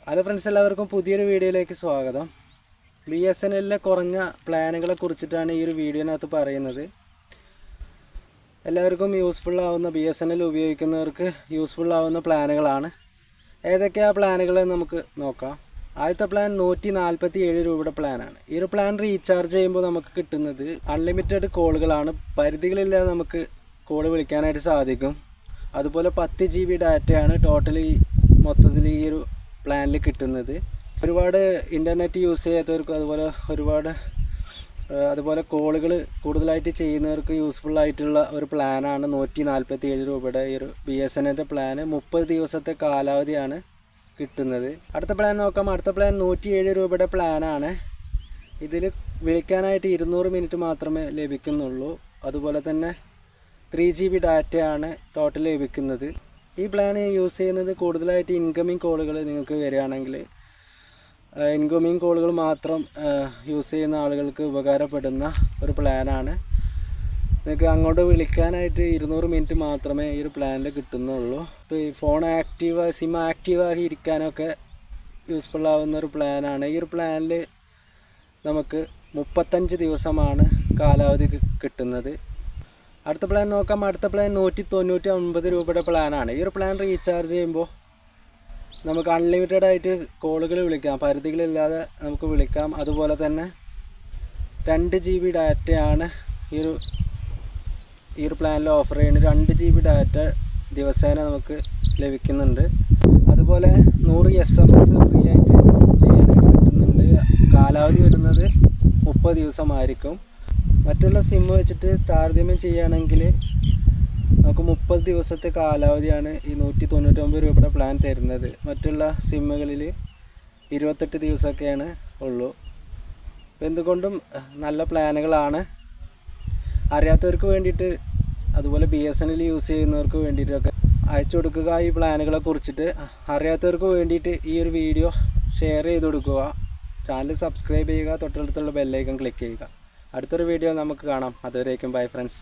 Hello friends, എല്ലാവർക്കും പുതിയൊരു വീഡിയോയിലേക്ക് സ്വാഗതം. BSNLലെ കുറഞ്ഞ പ്ലാനുകളെ കുറിച്ചിട്ടാണ് ഈ ഒരു വീഡിയോനകത്ത് പറയുന്നത്. എല്ലാവർക്കും യൂസ്ഫുൾ ആവുന്ന BSNL ഉപയോഗിക്കുന്നവർക്ക് യൂസ്ഫുൾ ആവുന്ന പ്ലാനുകളാണ്. ഏതൊക്കെയാണ് പ്ലാനുകൾ നമുക്ക് നോക്കാം. ആദ്യത്തെ പ്ലാൻ 147 രൂപയുടെ പ്ലാനാണ്. ഈ ഒരു പ്ലാൻ റീചാർജ് ചെയ്യുമ്പോൾ നമുക്ക് കിട്ടുന്നത് അൺലിമിറ്റഡ് കോളുകളാണ്. പരിധികളില്ലാതെ നമുക്ക് കോൾ വിളിക്കാനായിട്ട് സാധിക്കും. അതുപോലെ 10 GB ഡാറ്റയാണ് ടോട്ടലി മൊത്തത്തിൽ ഈ ഒരു പ്ലാനിൽ കിട്ടുന്നത്. ഒരുപാട് ഇൻ്റർനെറ്റ് യൂസ് ചെയ്യാത്തവർക്കും അതുപോലെ കോളുകൾ കൂടുതലായിട്ട് ചെയ്യുന്നവർക്ക് യൂസ്ഫുൾ ആയിട്ടുള്ള ഒരു പ്ലാനാണ് 147 രൂപയുടെ ഈ ഒരു BSNLൻ്റെ പ്ലാന്. 30 ദിവസത്തെ കാലാവധിയാണ് കിട്ടുന്നത്. അടുത്ത പ്ലാൻ നോക്കാം. അടുത്ത പ്ലാൻ 107 രൂപയുടെ പ്ലാനാണ്. ഇതിൽ വിളിക്കാനായിട്ട് 200 മിനിറ്റ് മാത്രമേ ലഭിക്കുന്നുള്ളൂ. അതുപോലെ തന്നെ 3 GB ഡാറ്റയാണ് ടോട്ടൽ ലഭിക്കുന്നത്. ഈ പ്ലാൻ യൂസ് ചെയ്യുന്നത് കൂടുതലായിട്ട് ഇൻകമിങ് കോളുകൾ നിങ്ങൾക്ക് വരികയാണെങ്കിൽ ഇൻകമിങ് കോളുകൾ മാത്രം യൂസ് ചെയ്യുന്ന ആളുകൾക്ക് ഉപകാരപ്പെടുന്ന ഒരു പ്ലാനാണ്. നിങ്ങൾക്ക് അങ്ങോട്ട് വിളിക്കാനായിട്ട് 200 മിനിറ്റ് മാത്രമേ ഈ ഒരു പ്ലാനിൽ കിട്ടുന്നുള്ളൂ. ഇപ്പോൾ ഈ ഫോൺ സിം ആക്റ്റീവാക്കി ഇരിക്കാനൊക്കെ യൂസ്ഫുൾ ആവുന്ന ഒരു പ്ലാനാണ്. ഈ ഒരു പ്ലാനിൽ നമുക്ക് 35 ദിവസമാണ് കാലാവധി കിട്ടുന്നത്. അടുത്ത പ്ലാൻ നോക്കാം. അടുത്ത പ്ലാൻ 199 രൂപയുടെ പ്ലാനാണ്. ഈ ഒരു പ്ലാൻ റീചാർജ് ചെയ്യുമ്പോൾ നമുക്ക് അൺലിമിറ്റഡ് ആയിട്ട് കോളുകൾ വിളിക്കാം, പരിധികളില്ലാതെ നമുക്ക് വിളിക്കാം. അതുപോലെ തന്നെ 2 GB ഡാറ്റയാണ് ഈ ഒരു പ്ലാനിൽ ഓഫർ ചെയ്യുന്നത്. 2 GB ഡാറ്റ ദിവസേന നമുക്ക് ലഭിക്കുന്നുണ്ട്. അതുപോലെ 100 SMS ഫ്രീ ആയിട്ട് ചെയ്യാനായിട്ട് കിട്ടുന്നുണ്ട്. കാലാവധി വരുന്നത് 30 ദിവസമായിരിക്കും. മറ്റുള്ള സിം വെച്ചിട്ട് താരതമ്യം ചെയ്യുകയാണെങ്കിൽ നമുക്ക് 30 ദിവസത്തെ കാലാവധിയാണ് ഈ 199 രൂപയുടെ പ്ലാൻ തരുന്നത്. മറ്റുള്ള സിമ്മുകളിൽ 28 ദിവസമൊക്കെയാണ് ഉള്ളൂ. അപ്പോൾ എന്തുകൊണ്ടും നല്ല പ്ലാനുകളാണ്. അറിയാത്തവർക്ക് വേണ്ടിയിട്ട് അതുപോലെ BSNL യൂസ് ചെയ്യുന്നവർക്ക് വേണ്ടിയിട്ടൊക്കെ അയച്ചു കൊടുക്കുക. ഈ പ്ലാനുകളെ കുറിച്ചിട്ട് അറിയാത്തവർക്ക് വേണ്ടിയിട്ട് ഈ ഒരു വീഡിയോ ഷെയർ ചെയ്ത് കൊടുക്കുക. ചാനൽ സബ്സ്ക്രൈബ് ചെയ്യുക. തൊട്ടടുത്തുള്ള ബെല്ലൈക്കൺ ക്ലിക്ക് ചെയ്യുക. അടുത്തൊരു വീഡിയോ നമുക്ക് കാണാം. അതുവരേക്കും ബൈ ഫ്രണ്ട്സ്.